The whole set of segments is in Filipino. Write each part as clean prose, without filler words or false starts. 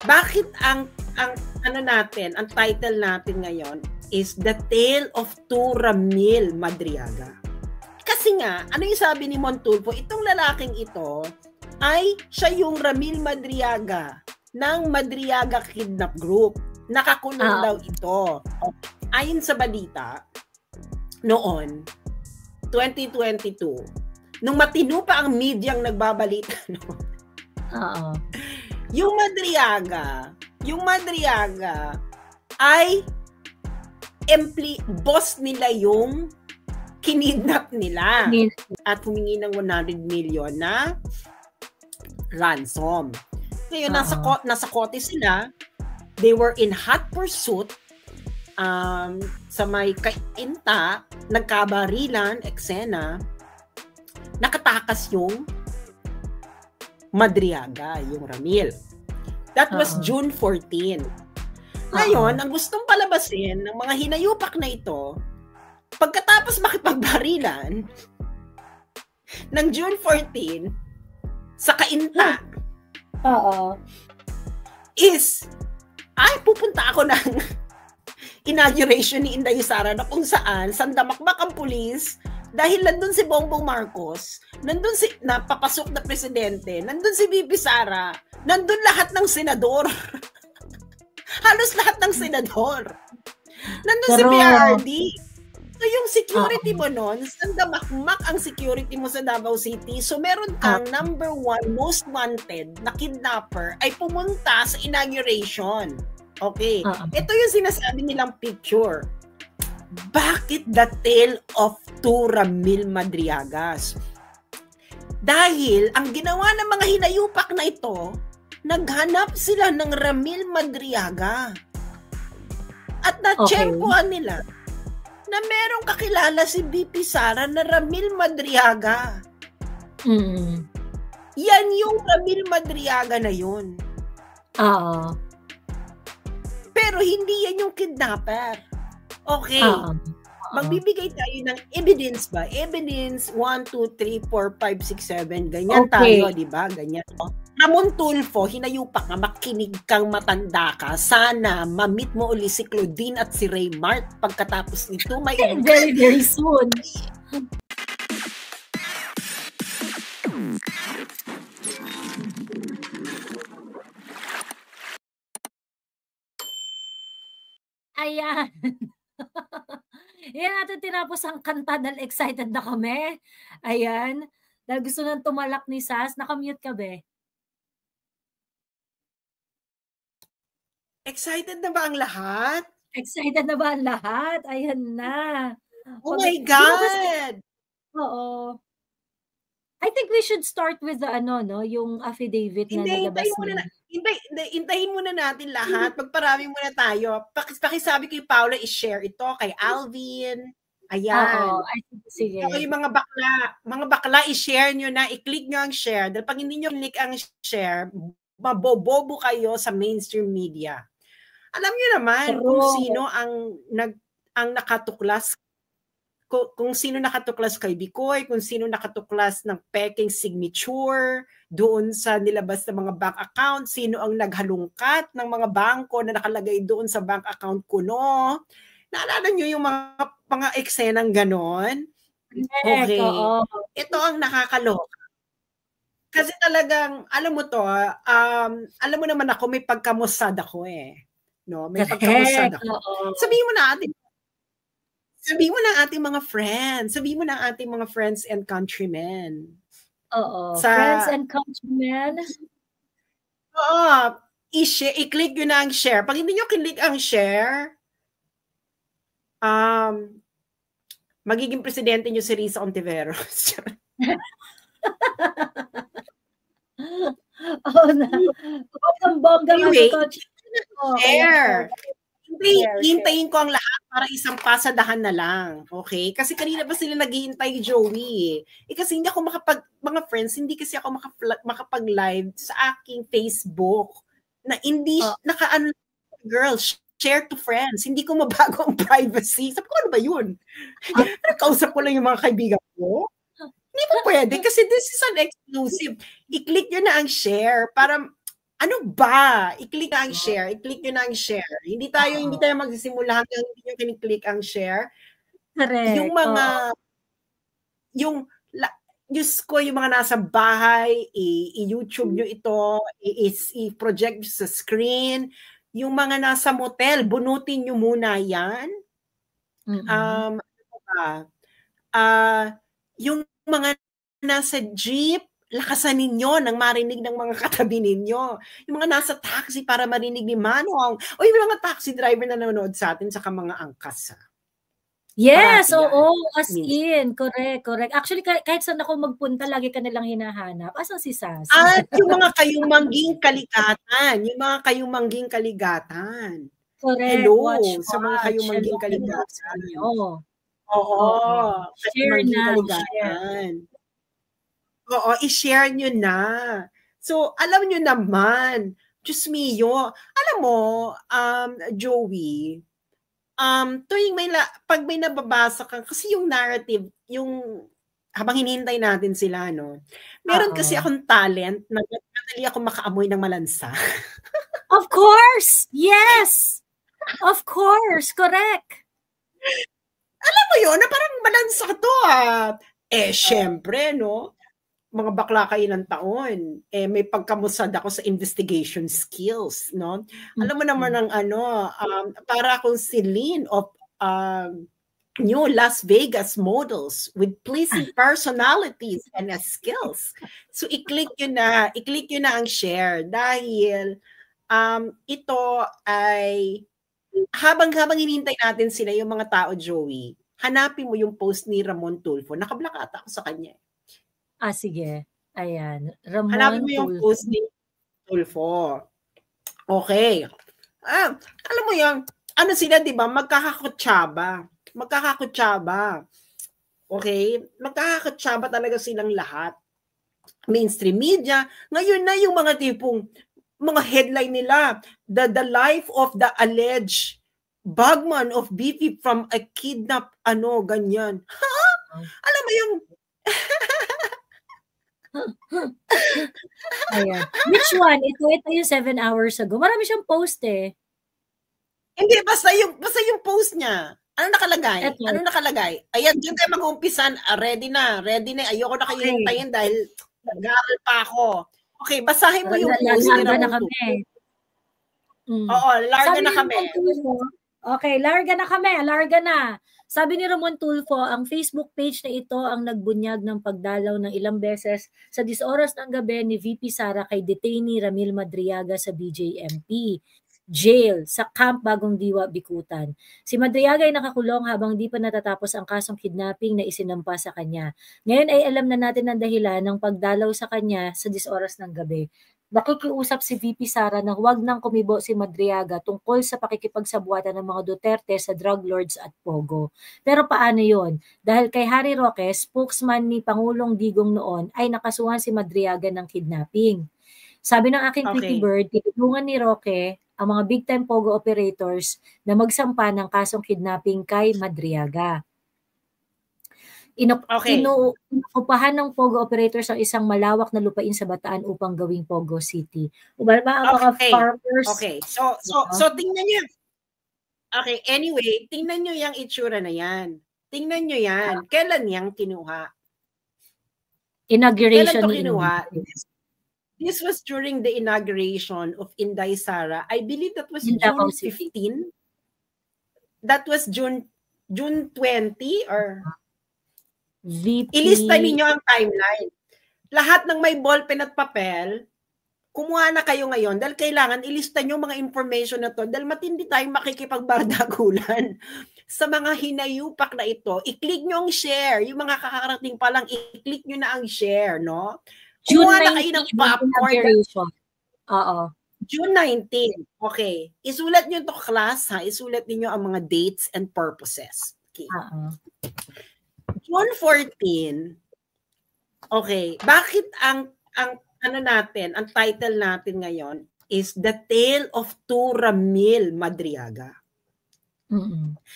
Bakit ang ano natin, ang title natin ngayon is The Tale of Two Ramil Madriaga. Kasi nga, ano yung sabi ni Montulfo, itong lalaking ito ay siya yung Ramil Madriaga ng Madriaga Kidnap Group. Nakakulong daw ito. Ayon sa balita, noon, 2022, nung matino pa ang medyang nagbabalita noon, yung Madriaga ay boss nila yung kinidnap nila at humingi ng 100 million na ransom. Ngayon, nasa kote sila. They were in hot pursuit sa may kainta, nagkabarilan, eksena, nakatakas yung Madriaga, yung Ramil. That was June 14. Ngayon, ang gustong palabasin ng mga hinayupak na ito, pagkatapos makipagbarilan ng June 14 sa kainta, is, pupunta ako ng inauguration ni Inday Sara na kung saan sandamakmak ang pulis dahil nandun si Bongbong Marcos, nandun si napapasok na presidente, nandun si VP Sara, nandun lahat ng senador. Halos lahat ng senador. Nandun si PRRD. So yung security mo nun, sandamakmak ang security mo sa Davao City. So meron kang number 1 most wanted na kidnapper ay pumunta sa inauguration. Okay. Ito yung sinasabi nilang picture. Bakit the tale of two Ramil Madriagas? Dahil ang ginawa ng mga hinayupak na ito, naghanap sila ng Ramil Madriaga. At natsyempohan nila na merong kakilala si BP Sara na Ramil Madriaga. Yan yung Ramil Madriaga na yun. Pero hindi yan yung kidnapper. Okay. Magbibigay tayo ng evidence ba? Evidence 1, 2, 3, 4, 5, 6, 7. Ganyan tayo, di ba? Ganyan. Ramon Tulfo, hinayupak nga, makinig kang matanda ka. Sana ma-meet mo uli si Claudine at si Raymart pagkatapos nito. May very, very soon. Ayan. Yan natin tinapos ang kanta dahil excited na kami. Ayan. Dahil gusto nang tumalak ni Sas. Nakamute ka, be? Excited na ba ang lahat? Excited na ba ang lahat? Ayan na. Oh my God! Oo. I think we should start with the yung affidavit na nalabas niya. Hintayin muna natin lahat. Pagparami muna tayo. Pakisabi kay Paula i-share ito kay Alvin. Ayan. Sige. So, yung mga bakla i-share nyo na, i-click nyo ang share. Dahil pag hindi nyo click ang share, mabobobo kayo sa mainstream media. Alam nyo naman kung sino ang nakatuklas, kung sino nakatuklas kay Bicoy, kung sino nakatuklas ng peking signature doon sa nilabas ng mga bank account, sino ang naghalungkat ng mga bangko na nakalagay doon sa bank account kuno. Naalala nyo yung mga eksenang ganon? Okay. Ito ang nakakaloka. Kasi talagang, alam mo to, alam mo naman ako, may pagkamusad ako eh. No? May pagkamusad ako. Sabihin mo na ating mga friends. Sabihin mo na ating mga friends and countrymen. Friends and countrymen. I-click yun na ang share. Pag hindi nyo click ang share, magiging presidente nyo si Risa Ontiveros. Anyway, share. Hintayin ko ang lahat para isang pasadahan na lang. Okay? Kasi kanina pa sila naghihintay, Joey. Kasi hindi ako mga friends, hindi kasi ako makapag-live sa aking Facebook na hindi, girl, share to friends. Hindi ko mabago ang privacy. Sabi ko, ano ba yun? Kausap ko lang yung mga kaibigan ko. Hindi mo pwede kasi this is an exclusive. I-click nyo na ang share para Ano ba? I-click ang share. I-click nyo na ang share. Hindi tayo magsisimula hanggang hindi nyo kiniklik ang share. Correct. Yung mga, Diyos ko, yung mga nasa bahay, i-YouTube nyo ito, i-project sa screen. Yung mga nasa motel, bunutin nyo muna yan. Yung mga nasa jeep, lakasan ninyo nang marinig ng mga katabi ninyo. Yung mga nasa taxi para marinig ni Manong. O yung mga taxi driver na nanonood sa atin saka mga angkas. Yes, oo, as in. Correct. Actually, kahit saan ako magpunta, lagi ka nilang hinahanap. Asan si Sas? At yung mga kayumangging kaligatan. Correct. Hello, sa mga kayumangging kaligatan. Oo. Share na. Oo, i-share nyo na. So, alam nyo naman, Diyos mio, alam mo, Joey, tuwing pag may nababasa kang, kasi yung narrative, yung habang hinihintay natin sila, no? Meron kasi akong talent na madali ako makaamoy ng malansa. Of course! Yes! Of course! Correct! Alam mo yun, na parang malansa to syempre, no? Mga bakla kayo ng taon. May pagkamusad ako sa investigation skills, no? Alam mo naman ng para akong si Lynn of new Las Vegas models with pleasing personalities and skills. So i-click nyo na ang share dahil ito ay habang hinihintay natin sila yung mga tao, Joey, hanapin mo yung post ni Ramon Tulfo. Nakablock ata ako sa kanya. Sige. Ayan. Ramon hanapin mo yung post ni Tulfo. Okay. Alam mo yung, ano sila, di ba? Magkakakutsaba. Okay? Magkakakutsaba talaga silang lahat. Mainstream media. Ngayon na yung mga tipong, mga headline nila, the life of the alleged bagman of BP from a kidnap, ganyan. Ha? Alam mo yung, Ayan. Which one? Ito yung 7 hours ago. Marami siyang post Hindi, basta yung post niya. Ano nakalagay? Ayan, dyan tayo mag-umpisan. Ready na. Ayoko na kayo hintayin dahil nag-aaral pa ako. Okay, basahin mo yung post ni Ramon Tulfo. Oo, larga na kami. Okay, larga na. Sabi ni Ramon Tulfo, ang Facebook page na ito ang nagbunyag ng pagdalaw ng ilang beses sa 10 oras ng gabi ni VP Sara kay detainee Ramil Madriaga sa BJMP jail sa Camp Bagong Diwa, Bikutan. Si Madriaga ay nakakulong habang di pa natatapos ang kasong kidnapping na isinampa sa kanya. Ngayon ay alam na natin ang dahilan ng pagdalaw sa kanya sa 10 oras ng gabi. Nakikiusap si VP Sara na huwag nang kumibo si Madriaga tungkol sa pakikipagsabuatan ng mga Duterte sa drug lords at Pogo. Pero paano yon? Dahil kay Harry Roque, spokesman ni Pangulong Digong noon, ay nakasuhan si Madriaga ng kidnapping. Sabi ng aking Pretty Bird, tinulungan ni Roque ang mga big-time Pogo operators na magsampa ng kasong kidnapping kay Madriaga. Inuupahan ng Pogo operators ang isang malawak na lupain sa Bataan upang gawing Pogo City. Mga farmers. Okay. So tingnan niyo. Okay, anyway, tingnan niyo yung itsura na yan. Tingnan niyo yan. Kailan yang kinuha? Inauguration ni kinuha? This was during the inauguration of Inday Sara. I believe that was June 15. That was June 20 or VP. Ilista ninyo ang timeline. Lahat ng may ballpen at papel, kumuha na kayo ngayon dahil kailangan ilista nyo mga information na to dahil matindi tayong makikipagbardagulan sa mga hinayupak na ito. I-click nyo ang share. Yung mga kakarating pa lang, i-click nyo na ang share, no? Kumuha na kayo ng popcorn. Oo. June 19. Okay. Isulat nyo to class, ha? Isulat niyo ang mga dates and purposes. Okay. June 14. Okay. Bakit ang title natin ngayon is The Tale of Two Ramil Madriaga.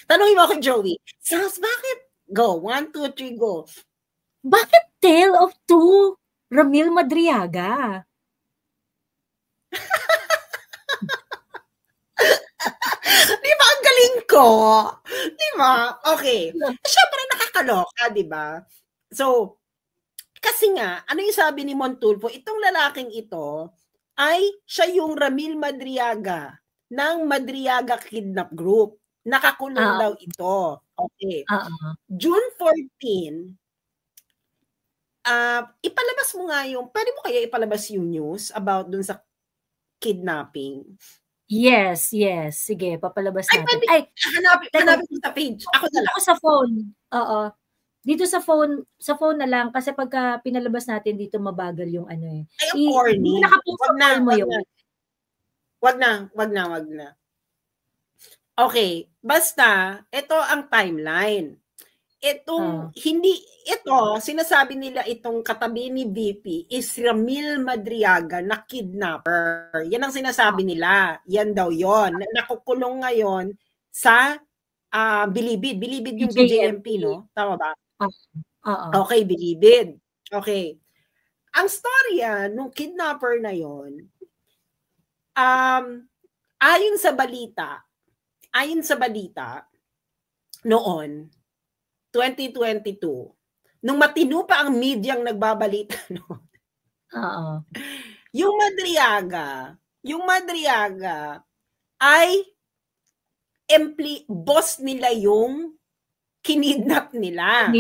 Tanungin mo ako, Joey. Sas, bakit? Go. 1, 2, 3, go. Bakit Tale of Two Ramil Madriaga? Di ba, ang galing ko? Di ba? Okay. Siyempre, nakakaloka, di ba? So, kasi nga, ano yung sabi ni Montulfo? Itong lalaking ito ay siya yung Ramil Madriaga ng Madriaga Kidnap Group. Nakakulong daw ito. Okay. June 14, ipalabas mo nga yung, pwede mo kaya ipalabas yung news about dun sa kidnapping? Yes. Sige, papalabas natin. Hanapin mo sa page. Ako na lang. Ako sa phone. Oo. Dito sa phone na lang kasi pagka pinalabas natin dito mabagal yung ano eh. Ay, corny. Wag na. Okay, basta ito ang timeline. Sinasabi nila itong katabi ni VP is Ramil Madriaga na kidnapper. Yan ang sinasabi nila. Yan daw yon. Nakukulong ngayon sa Bilibid. Bilibid yung BJMP, no? Tama ba? Okay, Bilibid. Okay. Ang storya nung kidnapper na yon, ayon sa balita, noon, 2022, nung matino pa ang medyang nagbabalita noon. Yung Madriaga ay boss nila yung kinidnap nila.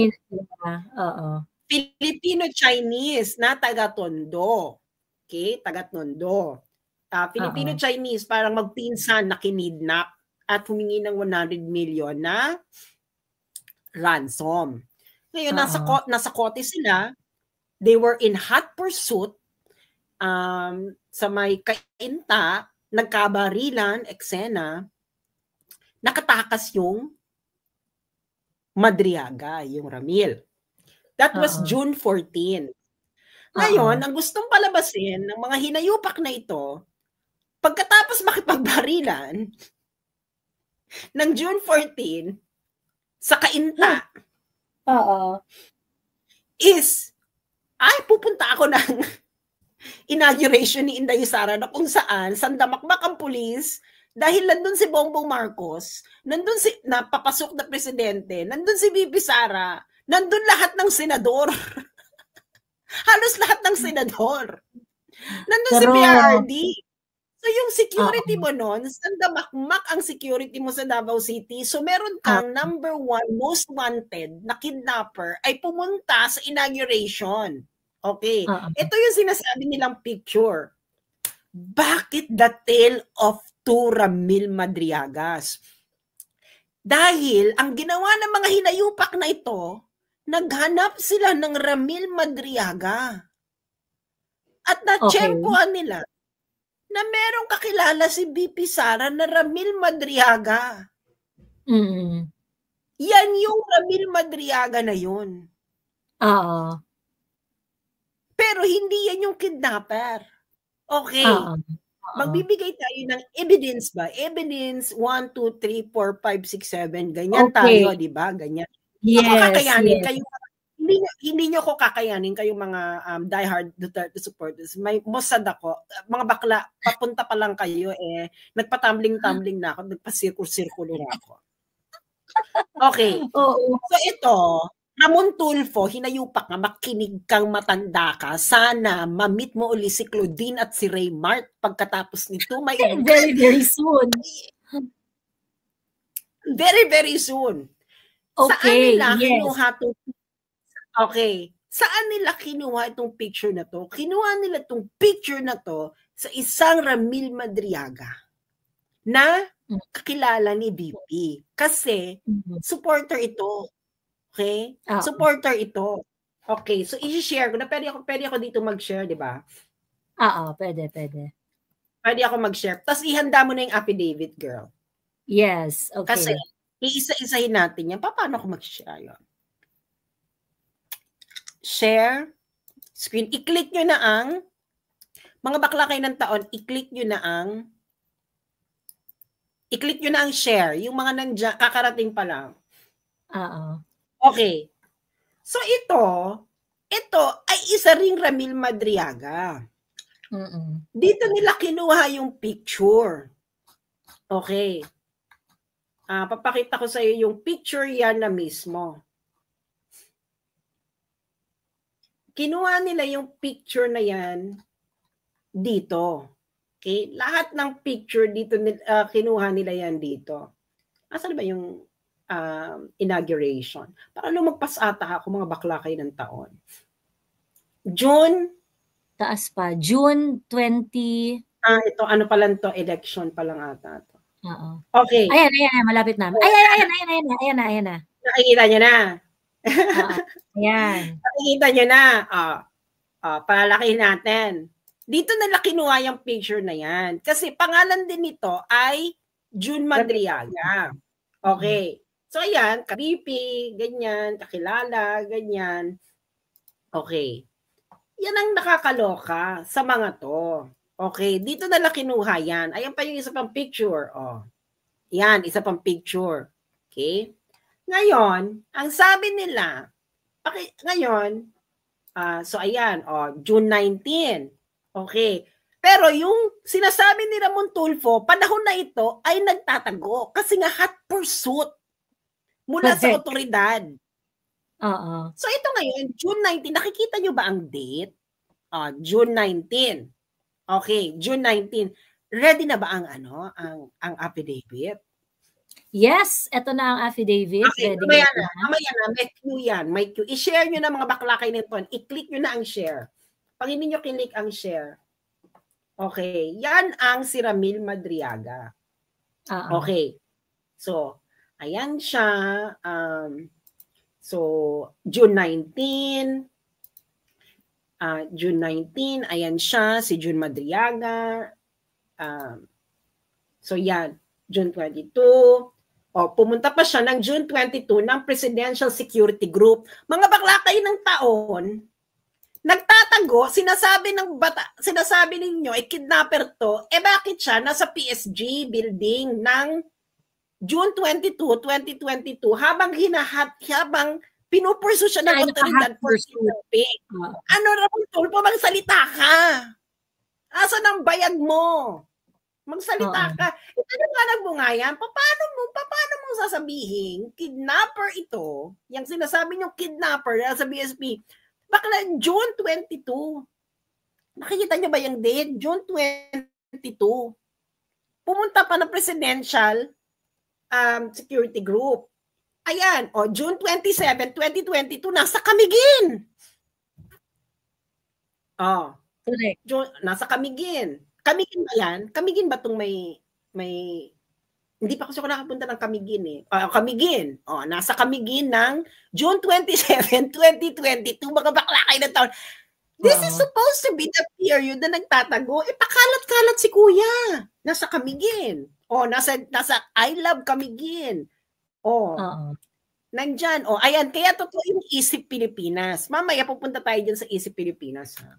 Filipino-Chinese na taga-Tondo. Okay, taga-Tondo. Filipino-Chinese parang magpinsan na kinidnap at humingi ng 100 million na ransom. Ngayon, nasa kote sila. They were in hot pursuit sa may kainta, nagkabarilan, eksena, nakatakas yung Madriaga, yung Ramil. That was June 14. Ngayon, ang gustong palabasin ng mga hinayupak na ito, pagkatapos makipagbarilan ng June 14, sa kainta, pupunta ako ng inauguration ni Inday Sara na kung saan sandamakmak ang pulis dahil nandun si Bongbong Marcos, nandun napapasok na presidente, nandun si VP Sara, nandun lahat ng senador. Halos lahat ng senador. Nandun si PRRD. So yung security mo nun, sandamakmak ang security mo sa Davao City. So meron kang number 1 most wanted na kidnapper ay pumunta sa inauguration. Okay. Ito yung sinasabi nilang picture. Bakit the tale of two Ramil Madriagas? Dahil ang ginawa ng mga hinayupak na ito, naghanap sila ng Ramil Madriaga. At natsyempohan nila na merong kakilala si VP Sara na Ramil Madriaga. Yan yung Ramil Madriaga na yun. Pero hindi yan yung kidnapper. Okay. Magbibigay tayo ng evidence ba? Evidence 1, 2, 3, 4, 5, 6, 7. Ganyan tayo, di ba? Ganyan. Kakayanin kayo. Hindi nyo ko kakayanin kayong mga diehard Duterte supporters. May Mossad ako. Mga bakla, papunta pa lang kayo nagpatumbling-tumbling na ako, nagpasirkulo na ako. Okay. So ito, Ramon Tulfo, hinayupak nga, makinig kang matanda ka. Sana ma-meet mo uli si Claudine at si Raymart pagkatapos nito. Very, very soon. Very, very soon. Okay, Saan nila kinuha itong picture na to? Kinuha nila itong picture na to sa isang Ramil Madriaga na kakilala ni BP. Kasi supporter ito. Okay? Supporter ito. Okay, so i-share ko na. Pwede ako dito mag-share, di ba? Pwede. Pwede ako mag-share. Tapos ihanda mo na yung affidavit, girl. Yes, okay. Kasi iisa-isahin natin yan. Paano ako mag-share yun? Share screen. I-click nyo na ang mga bakla kayo ng taon, i-click nyo na ang share. Yung mga nandiyan, kakarating pa lang. Okay. So ito ay isa ring Ramil Madriaga. Dito nila kinuha yung picture. Okay. Papakita ko sa iyo yung picture yan na mismo. Kinuha nila yung picture na yan dito. Okay? Lahat ng picture dito, kinuha nila yan dito. Asan ba yung inauguration? Para lumagpas ata ako, mga bakla kayo ng taon. June? Taas pa. June 20. Ito, ano pa lang to? Election pa lang ata to. Oo. Okay. Ayan, malapit na. Ayan na. Nakikita nyo na. Ayan. Nakikita nyo na. Palalakihin natin. Dito nila kinuha yung picture na yan. Kasi pangalan din nito ay June Madriaga. Okay. So, ayan, ka-BP, ganyan, kakilala, ganyan. Okay. Yan ang nakakaloka sa mga to. Okay. Dito nila kinuha yan. Ayan pa yung isa pang picture. Yan, isa pang picture. Okay. Ngayon, ang sabi nila, ngayon, so ayan, June 19. Okay. Pero yung sinasabi ni Ramon Tulfo, panahon na ito ay nagtatago kasi nga hot pursuit mula sa otoridad. So ito ngayon, June 19, nakikita nyo ba ang date? June 19. Okay, June 19. Ready na ba ang ang affidavit? Yes, ito na ang affidavit. Okay, mamaya na, may cue yan. May cue. I-share nyo na mga bakla kayo nito. I-click nyo na ang share. Pag hindi nyo click ang share. Okay, yan ang si Ramil Madriaga. Okay. So, ayan siya. So, June 19. June 19, ayan siya, si June Madriaga. So, yan, June 22. Pumunta pa siya ng June 22 ng Presidential Security Group. Mga bakla kayo ng taon, nagtatago, sinasabi ninyo, kidnapper to, bakit siya nasa PSG building ng June 22, 2022, habang pinupurso siya ng otoridad for kidnapping. Ramon Tulfo, magsalita ka. Asan ang bayag mo? Magsalita ka. Ito yung alam mo nga yan. Paano mo sasabihin, kidnapper ito, yung sinasabi nyo kidnapper sa BSP, bakla June 22. Nakikita nyo ba yung date? June 22. Pumunta pa ng Presidential Security Group. Ayan, June 27, 2022, nasa Camiguin. Correct. Nasa Camiguin. Camiguin ba yan? Camiguin ba itong may hindi pa kasi ako nakapunta ng Camiguin eh. Camiguin. Nasa Camiguin ng June 27, 2022. Mga bakla kayo ng taon. This is supposed to be the period na nagtatago. Pakalat-kalat si Kuya. Nasa Camiguin. Nasa I Love Camiguin. Nandyan. Ayan. Kaya totoo yung Isip Pilipinas. Mamaya pupunta tayo dyan sa Isip Pilipinas. Ha?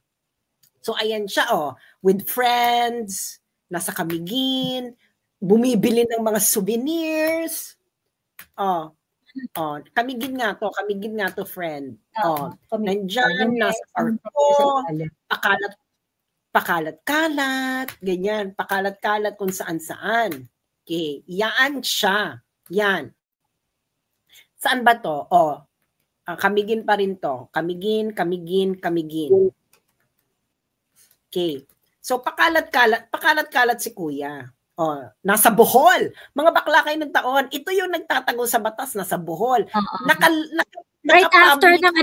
So, ayan siya. With friends. Nasa Camiguin. Bumibili ng mga souvenirs. Camiguin nga to, friend. Nandyan, nasa parko, pakalat-kalat, ganyan, pakalat-kalat kung saan-saan. Okay, yan siya. Yan. Saan ba to? Camiguin pa rin to. Camiguin. Okay. So, pakalat-kalat si Kuya. Nasa Bohol. Mga bakla kayo ng taon. Ito yung nagtatago sa batas, nasa Bohol. Right after ng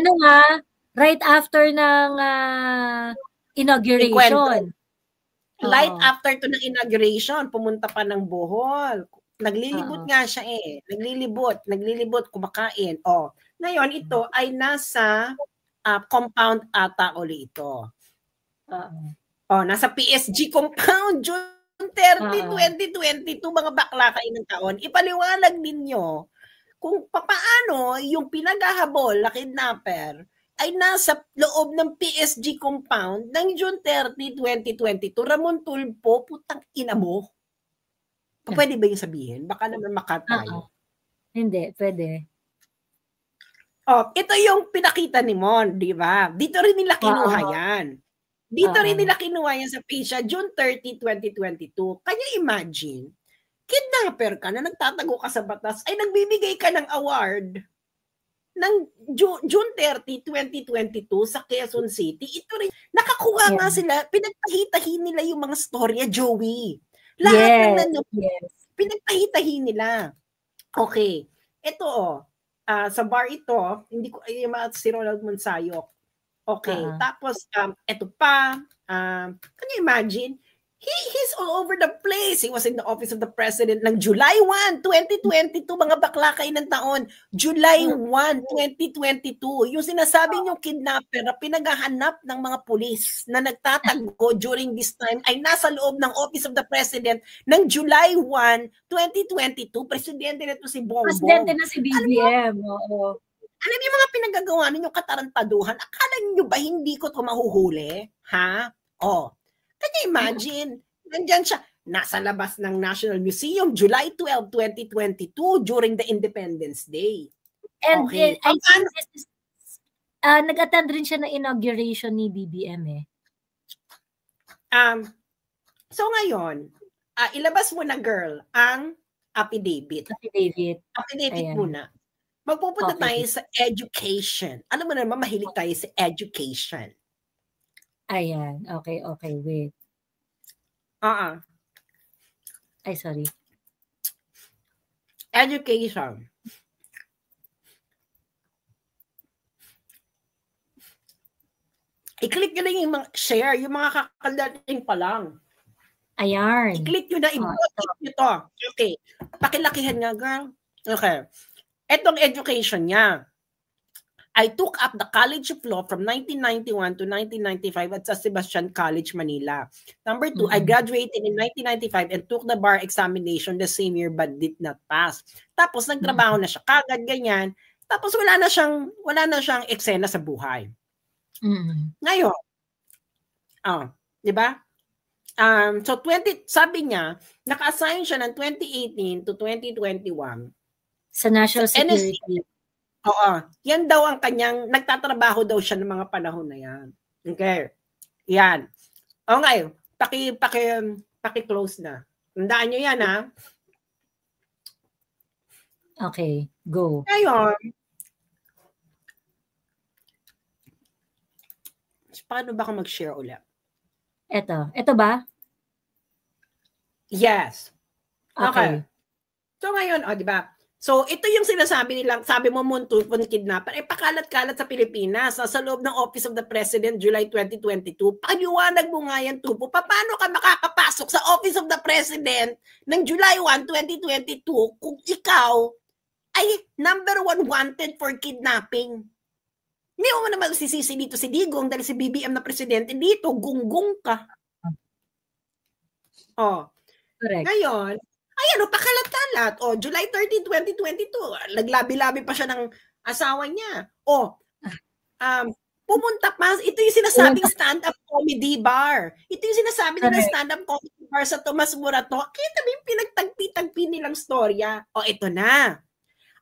inauguration. Right after to ng inauguration, pumunta pa ng Bohol. Naglilibot nga siya Naglilibot, kumakain. Ngayon, ito ay nasa compound ata uli ito. Nasa PSG compound, June 30, 2022, mga bakla kayo ng taon. Ipaliwanag ninyo kung paano yung pinaghahabol na kidnapper ay nasa loob ng PSG compound ng June 30, 2022. Ramon Tulfo, putang ina mo. Pwede ba yung sabihin? Baka naman makat tayo. Hindi, pwede. Ito yung pinakita ni Mon, di ba? Dito rin nila kinuha yan. Dito rin nila kinuha yan sa page, June 30, 2022. Can you imagine? Kidnapper ka na nagtatago ka sa batas ay nagbibigay ka ng award ng June 30, 2022 sa Quezon City. Ito rin, nakakuha nga sila, pinagtahi-tahi nila yung mga storya, Joey. Lahat ng pinagtahi-tahi nila. Okay. Ito sa bar ito, hindi ko si Ronald Monsayok. Okay. Tapos ito pa, can you imagine? He's all over the place. He was in the office of the president ng July 1, 2022. Mga bakla kayo ng taon. July 1, 2022. Yung sinasabi niyong kidnapper na pinaghahanap ng mga pulis na nagtatago during this time ay nasa loob ng office of the president ng July 1, 2022. Presidente na ito si Bongbong. Presidente na si BBM. Oo. Alam niyo mga pinagagawa ninyo katarantaduhan? Akala niyo ba hindi ko ito mahuhuli? Ha? Can you imagine? Nandyan siya, nasa labas ng National Museum, July 12, 2022, during the Independence Day. And okay. I think this is, nag-attend rin siya ng inauguration ni BBM eh. So ngayon, ilabas mo na girl, ang affidavit. Affidavit muna. Magpupunta tayo sa education. Alam mo naman, mahilig tayo sa education. Ayan. Okay, wait. Ay, sorry. Education. I-click nyo lang yung mga share, yung mga kakalating pa lang. Ayan. I-click nyo na, i-click nyo to. Okay. Pakilakihan nga, girl. Okay. Etong education niya. I took up the College of Law from 1991 to 1995 at San Sebastian College, Manila. Number 2, I graduated in 1995 and took the bar examination the same year but did not pass. Tapos nagtrabaho na siya kagad, ganyan. Tapos wala na siyang eksena sa buhay. Ngayon, di ba? So sabi niya, naka-assign siya ng 2018 to 2021 sa National Security. Yan daw ang kanyang, nagtatrabaho daw siya ng mga panahon na yan. Okay. Yan. Okay. Paki-close na. Tandaan nyo yan, ha? Okay. Go. Ngayon, paano ba ako mag-share ulit? Ito ba? Yes. Okay. So ngayon, di ba? So, ito yung sinasabi nilang, sabi mo Montulfo kidnapper, pakalat-kalat sa Pilipinas, sa loob ng Office of the President, July 2022. Paliwanag mo nga yan, Tulfo, paano ka makakapasok sa Office of the President ng July 1, 2022 kung ikaw ay number 1 wanted for kidnapping? Hindi mo naman sisisi dito si Digong dahil si BBM na presidente dito, gunggong ka. Correct. Ngayon, pakalat-kalat. July 13, 2022, naglabi-labi pa siya ng asawa niya. Pumunta pa, ito yung sinasabing stand-up comedy bar. Ito yung sinasabi nila stand-up comedy bar sa Tomas Morato. Kita ba yung pinagtagpi-tagpi nilang storya? Ito na.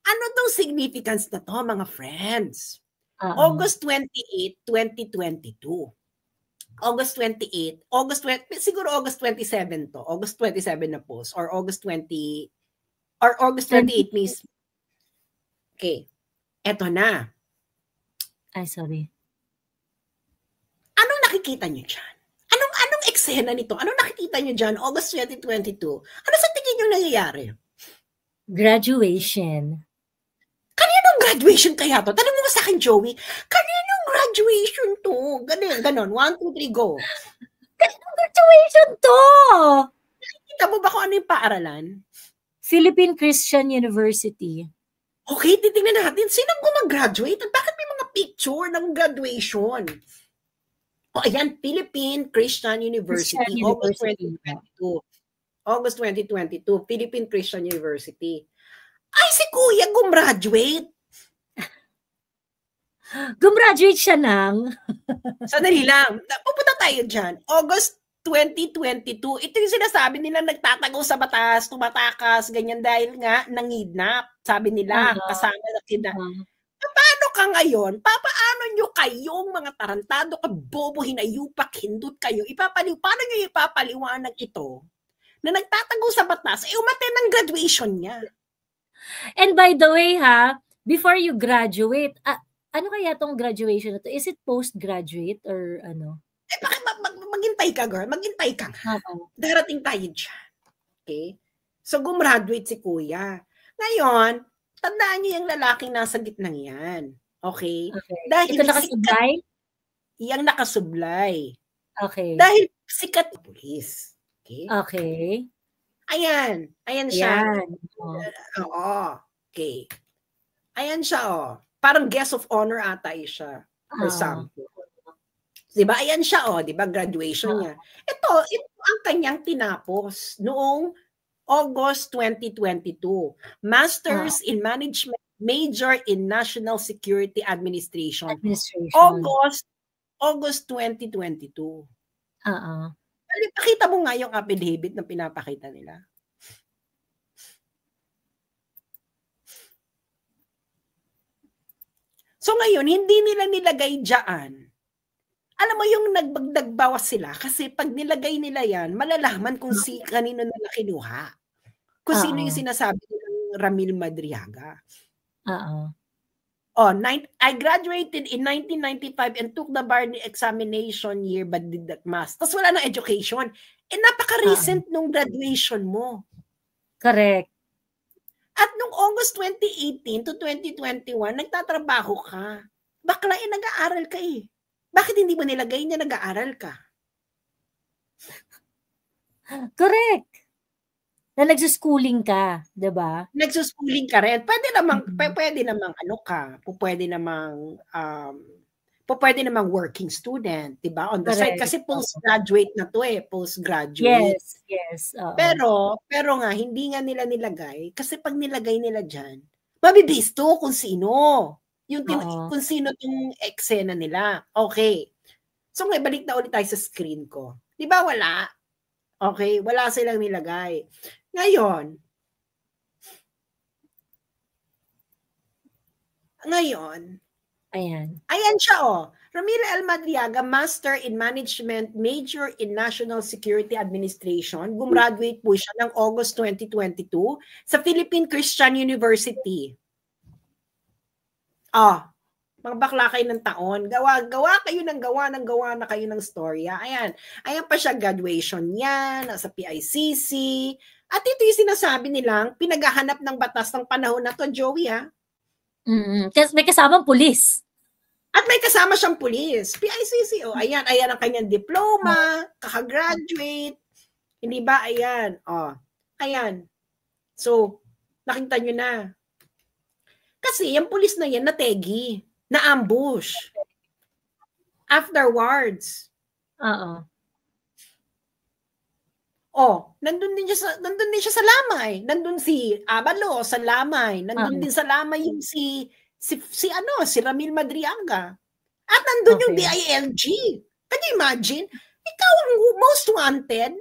Ano tong significance na to, mga friends? August 28, 2022. Siguro August 27 to. August 27 na post. Or August 20, or August 28 mismo. Okay. Eto na. Ay, sorry. Anong nakikita nyo dyan? Anong eksena nito? Anong nakikita nyo dyan? August 2022. Ano sa tingin nyo nangyayari? Graduation. Kaninong graduation kaya to? Tanong mo sa akin, Joey. Kaninong graduation to? Ganon. 1, 2, 3, go. Kaninong graduation to? Nakikita mo ba kung ano yung paaralan? Philippine Christian University. Okay, titingnan natin. Sinong gumag-graduate? At bakit may mga picture ng graduation? Ayan, Philippine Christian University. August 2022. August 2022, Philippine Christian University. Ay, si Kuya gumraduate. Gumraduate siya ng? Sandali lang. Pupunta tayo dyan. August 2022. Ito yung sinasabi nila nagtatago sa batas, tumatakas, ganyan dahil nga nangidnap. Sabi nila, kasama na kidnap. Paano ka ngayon, papaano nyo kayong mga tarantado, kabobo, hinayupak, hindut kayo, paano nyo ipapaliwanag ito na nagtatago sa batas, umattend ng graduation niya. And by the way before you graduate, ano kaya tong graduation na to? Is it postgraduate or ano? Bakit maghintay ka, girl? Maghintay ka nga. Darating tayo dyan. Okay? So, gumraduate si kuya. Ngayon, tandaan niyo yung lalaking nasa gitnang yan. Okay? Dahil ito nakasublay? Yang nakasublay. Okay. Dahil sikat na pulis. Okay? Okay. Ayan. Ayan siya. Ayan. Oo. Okay. Ayan siya, Parang guest of honor ata siya. For example. Diba? Ayan siya, diba? Graduation niya. Ito ang kanyang tinapos noong August 2022. Masters in Management, Major in National Security Administration. August 2022. Pakita mo nga yung affidavit na pinapakita nila. So ngayon, hindi nila nilagay dyan. Alam mo yung nagbagdagbawas sila kasi pag nilagay nila yan, malalaman kung kanino nila kinuha. Kung sino yung sinasabi ng Ramil Madriaga. I graduated in 1995 and took the bar examination year but did not mass. Tapos wala nang education. Napaka-recent nung graduation mo. Correct. At nung August 2018 to 2021, nagtatrabaho ka. Bakla nag-aaral ka Bakit hindi mo nilagay niya nag-aaral ka? Correct. Na nagsuschooling ka, 'di ba? Nagsuschooling ka rin. Pwede namang pwede namang working student, 'di ba? On the side kasi postgraduate na 'to postgraduate. Yes. Pero nga hindi nga nila nilagay kasi pag nilagay nila diyan, mabibase to kung sino. Kung sino yung eksena nila. Okay. So ngayon, balik na ulit tayo sa screen ko. Di ba wala? Okay, wala silang nilagay. Ngayon, ayan siya Ramil L. Madriaga, Master in Management, Major in National Security Administration. Gumraduate po siya ng August 2022 sa Philippine Christian University. Mga bakla kayo ng taon. Gawa na kayo ng storya. Ayan pa siya, graduation niya, nasa PICC. At ito yung sinasabi nilang pinaghahanap ng batas ng panahon na to, Joey, Kasi may kasamang pulis. At may kasama siyang pulis. PICC, ayan ang kanyang diploma, kakagraduate. Hindi ba? Ayan. So, nakita nyo na. Kasi yung pulis na yan, nategi, na-ambush. Afterwards. Nandun din siya sa Lamay. Nandun si Abalo sa Lamay. Nandun din sa Lamay yung si Ramil Madriaga. At nandun yung DILG. Can you imagine? Ikaw ang most wanted,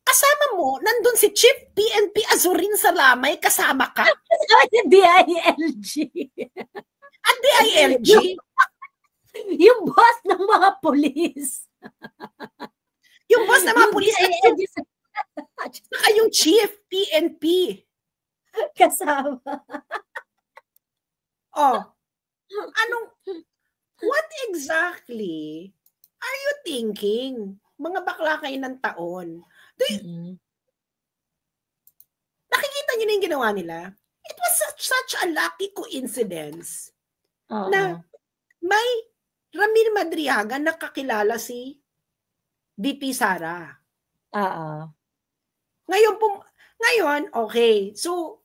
kasama mo, nandun si Chief PNP Azurin sa Lamay, kasama ka? Kasama si DILG. At DILG? Yung boss ng mga polis. Yung boss ng mga polis at saka yung Chief PNP. Kasama. What exactly are you thinking? Mga bakla kayo ng taon. Nakikita niyo na yung ginawa nila? It was such a lucky coincidence na may Ramil Madriaga nakakilala si VP Sara. Ngayon, okay. So,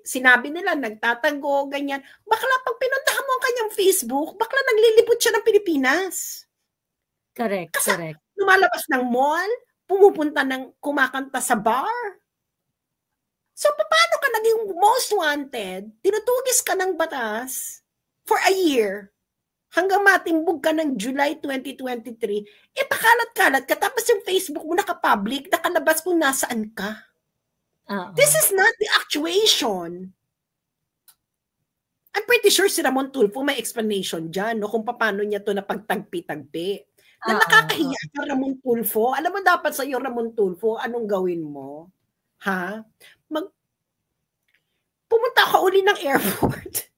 sinabi nila, nagtatago, ganyan. Bakla, pag pinuntahan mo ang kanyang Facebook, bakla naglilipot siya ng Pilipinas. Correct. Lumalabas ng mall, kumakanta sa bar. So, paano ka naging most wanted? Tinutugis ka ng batas for a year hanggang matimbog ka ng July 2023. Pakalat-kalat ka, tapos yung Facebook mo nakapublic, nakalabas kung nasaan ka. This is not the actuation. I'm pretty sure si Ramon Tulfo may explanation dyan, no, kung paano niya to napagtagpi-tagpi. Na nakakahiya ka, Ramon Tulfo. Alam mo dapat sa'yo, Ramon Tulfo, anong gawin mo? Ha? Pumunta ka uli ng airport.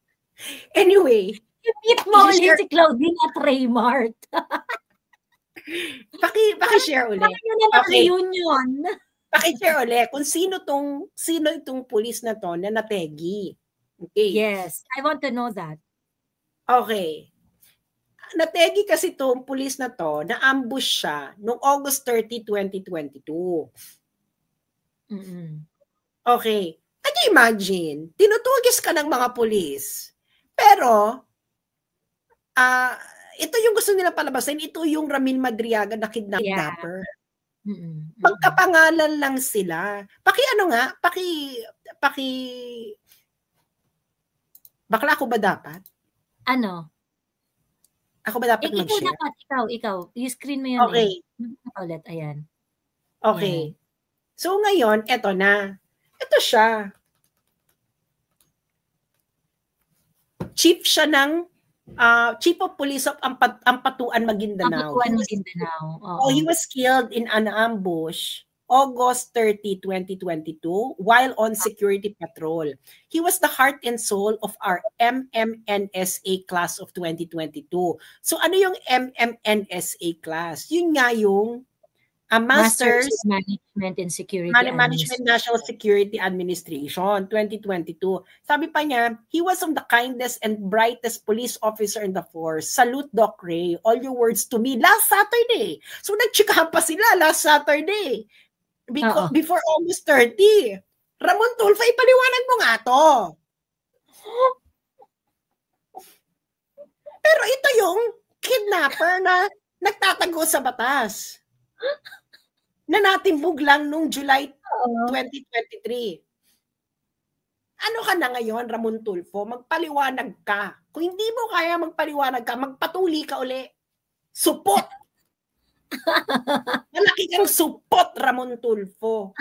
Anyway. I-meet mo ulit si Claudine at Raymart. Paki-share ulit. Okay. Reunion. Paki-share ulit kung sino itong pulis na to na nategi. Okay. Yes, I want to know that. Okay. Nategi kasi itong pulis na to, na-ambush siya noong August 30, 2022. Okay. Can you imagine? Tinutugis ka ng mga pulis. Pero, ito yung gusto nila palabasin. Ito yung Ramil Madriaga na kidnapper. Magkapangalan lang sila. Bakla ako ba dapat? Ano? Ako ba dapat mag-share? Ikaw. I-screen mo yun. Okay. Ulit, ayan. Okay. Ayan. So ngayon, eto na. Ito siya. Chief siya ng Chief of Police of Ampatuan, Maguindanao. He was killed in an ambush August 30, 2022 while on security patrol. He was the heart and soul of our MMNSA class of 2022. So ano yung MMNSA class? Yun nga yung Masters Management in Security Management National Security Administration 2022. Sabi pa niya, he was the kindest and brightest police officer in the force. Salute, Doc Ray. All your words to me last Saturday. So nagchikahan pa sila last Saturday. Before August 30. Ramon Tulfo, ipaliwanag mo nga to. Pero ito yung kidnapper na nagtatago sa batas. Na natimbog lang nung July 2023. Ano ka na ngayon, Ramon Tulfo? Magpaliwanag ka. Kung hindi mo kaya magpaliwanag ka, magpatuli ka uli. Supot! Malaki kang supot, Ramon Tulfo.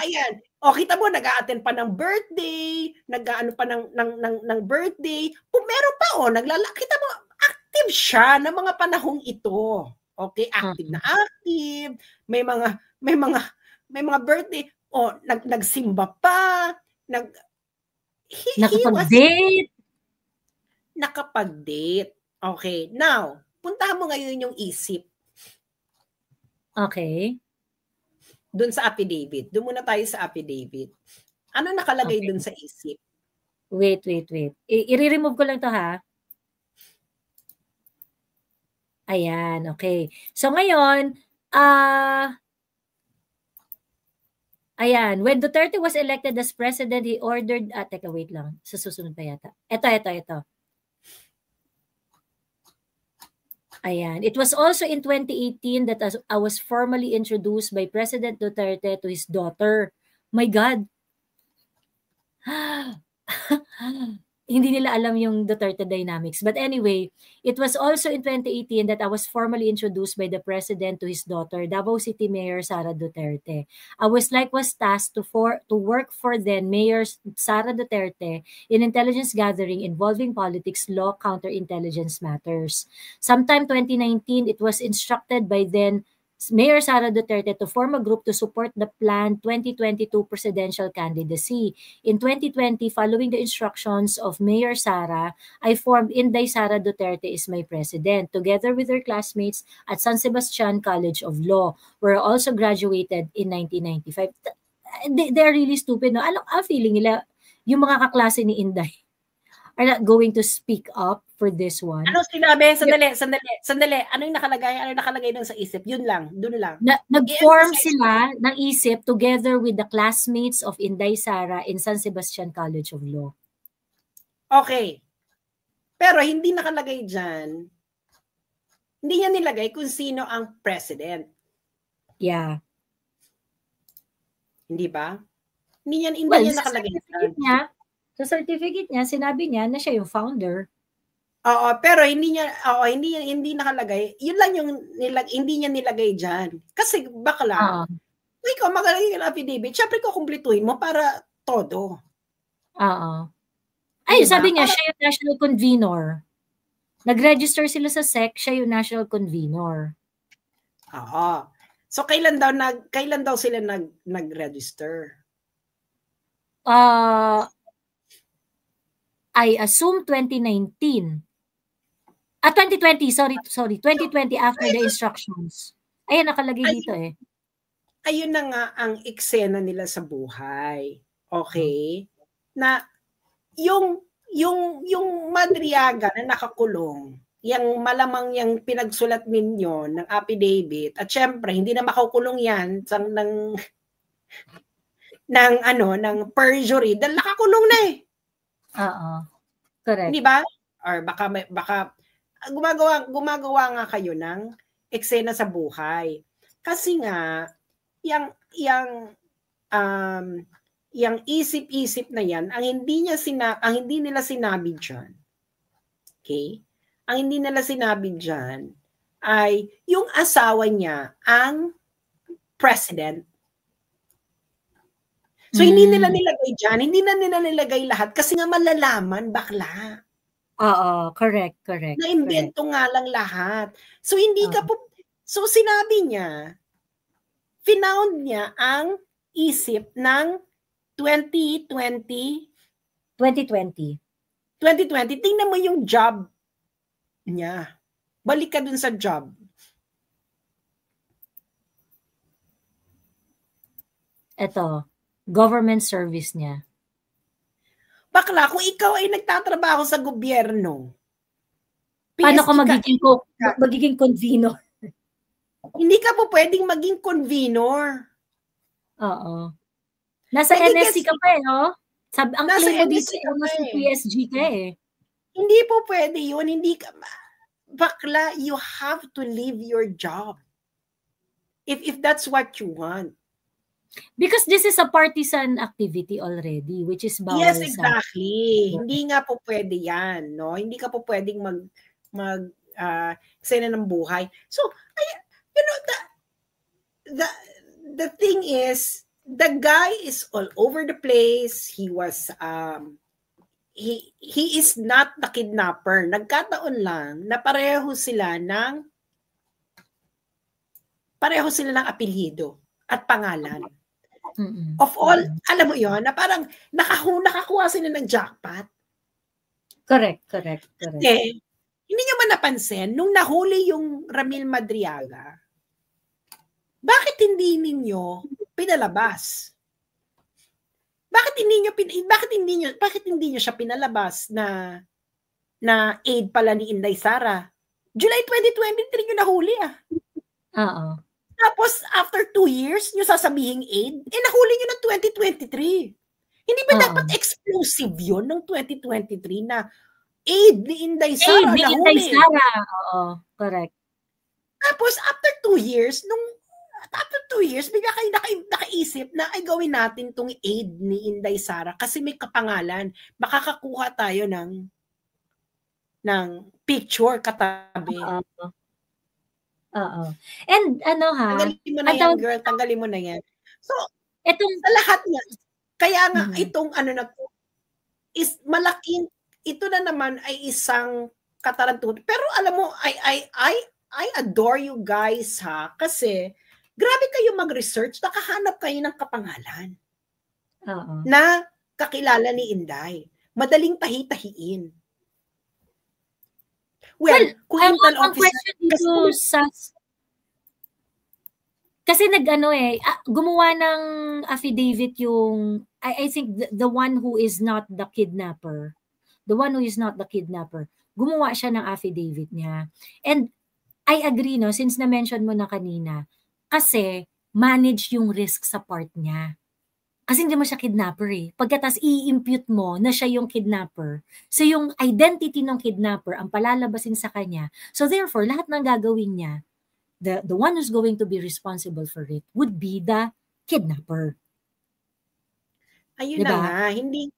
Ayan. Kita mo, nag-a-attend pa ng birthday, nag-aano pa ng birthday. Meron pa, kita mo, active siya ng mga panahong ito. Okay, active na active. May mga birthday. Nagsimba pa. Nakapag-date. Nakapag-date. Okay, now, puntahan mo ngayon yung isip. Okay. Doon sa affidavit. Doon muna tayo sa affidavit. Ano nakalagay doon sa isip? Wait. I-remove ko lang to, ha? Ayan, okay. So ngayon, ayan, when Duterte was elected as president, he ordered, teka, wait lang. Sa susunod pa yata. Ito. Ayan. It was also in 2018 that I was formally introduced by President Duterte to his daughter. My God. Hindi nila alam yung Duterte dynamics. But anyway, it was also in 2018 that I was formally introduced by the President to his daughter, Davao City Mayor Sara Duterte. I was tasked to work for then Mayor Sara Duterte in intelligence gathering involving politics, law, counterintelligence matters. Sometime 2019, it was instructed by then Mayor Sara Duterte to form a group to support the planned 2022 presidential candidacy. In 2020, following the instructions of Mayor Sara, I formed Inday Sara Duterte is my president, together with her classmates at San Sebastian College of Law, where I also graduated in 1995. They're really stupid, no? Ang feeling nila, yung mga kaklase ni Inday are not going to speak up for this one. Ano sinabi? Sandali. Ano yung nakalagay doon sa isip? Yun lang, doon lang. Nag-form sila ng isip together with the classmates of Inday Sara in San Sebastian College of Law. Okay. Pero hindi nakalagay dyan, hindi niya nilagay kung sino ang president. Yeah. Hindi ba? Hindi niya nakalagay dyan. Sa certificate niya, sinabi niya na siya yung founder. Oo, pero hindi nakalagay. Yun lang yung hindi niya nilagay diyan. Kasi bakla. Kung ikaw magalagay ng affidavit, syempre ko kumpletuhin mo para todo. Oo. Ay, Di ba? sabi niya, Parang, siya yung national convener. Nag-register sila sa SEC, siya yung national convener. oo. So kailan daw sila nag-register? I assume 2019. 2020, sorry. 2020 after the instructions. Ayan, nakalagay dito eh. Ayun na nga ang eksena nila sa buhay. Okay? Na yung Madriaga na nakakulong, yung malamang yung pinagsulat ninyo ng affidavit, at syempre hindi na makukulong yan ng perjury dahil nakakulong na eh. Oo. Correct. Hindi ba? Or baka gumagawa nga kayo ng eksena sa buhay. Kasi nga yang isip-isip na yan, ang hindi nila sinabi diyan. Okay? Ang hindi nila sinabi diyan ay yung asawa niya ang president. So hindi nila nilagay diyan, hindi na nila nilagay lahat kasi nga malalaman bakla. Oo, correct. Na-invento nga lang lahat. So hindi ka so sinabi niya, finound niya ang isip ng 2020. Tingnan mo yung job niya. Balik ka dun sa job. Ito, government service niya. Bakla, kung ikaw ay nagtatrabaho sa gobyerno, paano ka magiging convenor? Hindi ka po pwedeng maging convenor. Oo. Nasa NSC ka pa eh, no? Ang claim mo dito, nasa PSG ka eh. Hindi po pwede yun. Hindi ka, bakla, you have to leave your job. If that's what you want. Because this is a partisan activity already, which is bawal. Yes, exactly. Hindi nga po pwede yan, no? Hindi ka po pwedeng eksena ng buhay. So, you know, the thing is, the guy is all over the place. He was, he is not the kidnapper. Nagkataon lang na pareho sila ng apelyido at pangalan. Of all, alam mo yon na parang nakakuha sila ng jackpot. Correct. Kasi, hindi nyo man napansin, nung nahuli yung Ramil Madriaga, bakit hindi siya pinalabas na aid pala ni Inday Sara? July 2023 yung nahuli ah. Oo. Tapos, after 2 years, nyo sasabihing aid, nahuli nyo ng 2023. Hindi ba dapat explosive yun ng 2023 na aid ni Inday Sara nahuli? Aid ni Inday Sara, oo, correct. Tapos, after 2 years, bigla kayo nakaisip na ay gawin natin tong aid ni Inday Sara kasi may kapangalan. Makakakuha tayo ng picture katabi. Oo. And tanggalin mo na yan, girl. Tanggalin mo na yan. So, sa lahat niya, kaya nga itong na to, is malaking, ito na naman ay isang katarantuhan. Pero alam mo, I adore you guys ha, kasi grabe kayo mag-research, nakahanap kayo ng kapangalan na kakilala ni Inday. Madaling tahi-tahiin. Well, kung intel officer, kasi gumawa ng affidavit yung, I think the one who is not the kidnapper, gumawa siya ng affidavit niya. And I agree, no, since na-mention mo na kanina, kasi manage yung risk sa part niya. Kasi hindi mo siya kidnapper eh. Pagkatas i-impute mo na siya yung kidnapper, so yung identity ng kidnapper ang palalabasin sa kanya. So therefore, lahat ng gagawin niya, the one who's going to be responsible for it would be the kidnapper. Ayun diba? Na nga, hindi,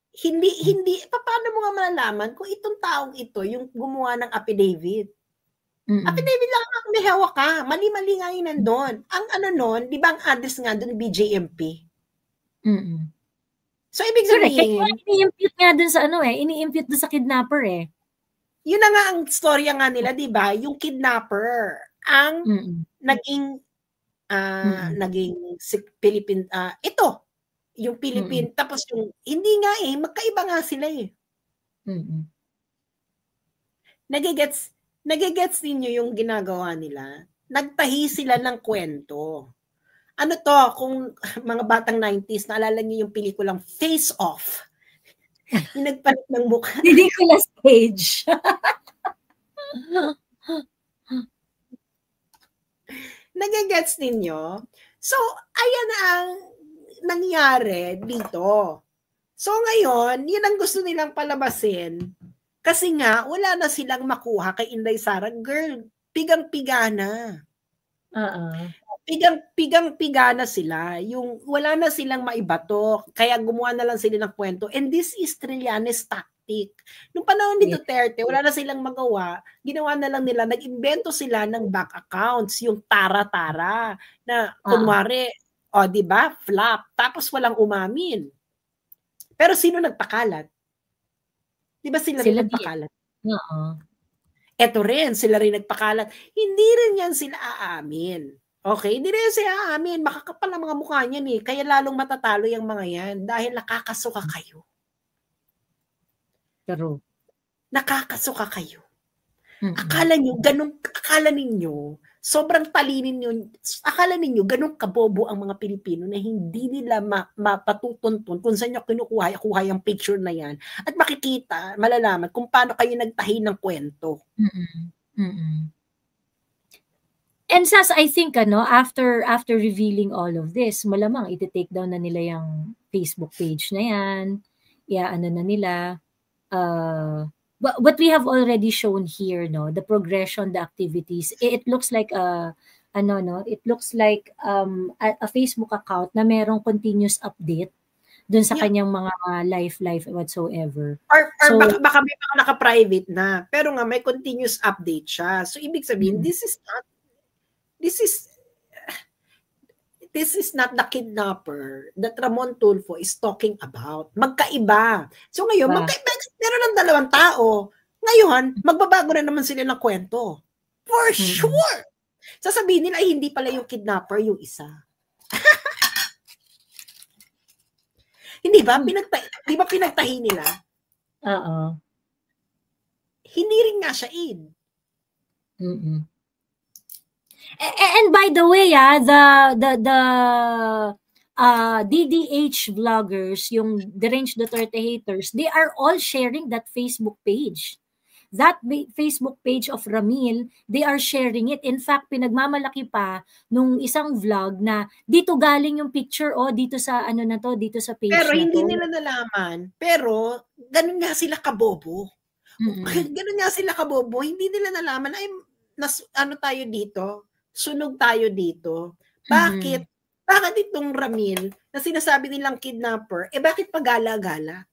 paano mo nga malalaman kung itong taong ito yung gumawa ng affidavit? Affidavit lang ang may hawak ka. Mali-mali nga yun nandun. Ang nun, di ba ang address nga doon, BJMP? So, ibig sabihin, ini-impute nga dun sa ini-impute dun sa kidnapper eh. Yun na nga ang storya nga nila, di ba? Yung kidnapper ang naging Philippine, ito, yung Philippine, tapos yung, hindi nga magkaiba nga sila eh. Nagigets ninyo yung ginagawa nila. Nagtahi sila ng kwento. Ano to, kung mga batang 90s, naalala niyo yung pelikulang Face Off. Yung nagpalit ng mukha. Nicolas Cage. Nagigets ninyo? So, ayan ang nangyari dito. So, ngayon, yun ang gusto nilang palabasin. Kasi nga, wala na silang makuha kay Inday Sara. Girl, pigang-piga na. Pigang-piga na sila. Yung wala na silang maibato. Kaya gumawa na lang sila ng kwento. And this is Trillanes tactic. Nung panahon ni Duterte, wala na silang magawa. Ginawa na lang nila, nag-invento sila ng bank accounts, yung tara-tara, na kunwari, di ba, flop. Tapos walang umamin. Pero sino nagpakalat? Di ba sila rin nagpakalat? Eto rin, sila rin nagpakalat. Hindi rin yan sila aamin. Okay? Hindi rin sila aamin. Makakapal ang mga mukha niyan eh. Kaya lalong matatalo yung mga yan dahil nakakasuka kayo. Pero nakakasuka kayo. Akala ninyo, sobrang talinin nyo, akala ninyo, ganun kabobo ang mga Pilipino na hindi nila mapatutuntun kung saan nyo kuha yung picture na yan. At makikita, malalaman kung paano kayo nagtahi ng kwento. And Sas, I think, after revealing all of this, malamang iti-take down na nila yung Facebook page na yan, na nila, what we have already shown here, the progression, the activities, it looks like it looks like a Facebook account na merong continuous update dun sa kanyang mga life whatsoever. Or so, baka may mga naka-private na, pero nga may continuous update siya. So ibig sabihin, this is not the kidnapper that Ramon Tulfo is talking about. Magkaiba. So ngayon, meron ng dalawang tao. Ngayon, magbabago na naman sila ng kwento. For sure! Sasabihin nila, ay hindi pala yung kidnapper, yung isa. Hindi ba? Di ba pinagtahi nila? Hindi rin nga siya in. And by the way, the DDH vloggers, yung Deranged Duterte haters, they are all sharing that Facebook page. That Facebook page of Ramil, they are sharing it. In fact, pinagmamalaki pa nung isang vlog na dito galing yung picture dito sa dito sa page. Pero hindi nila nalaman. Pero ganun nga sila kabobo. Ganun nga sila kabobo. Hindi nila nalaman ay tayo dito. Sunog tayo dito. Bakit? Bakit itong Ramil na sinasabi nilang kidnapper, bakit pagala-gala?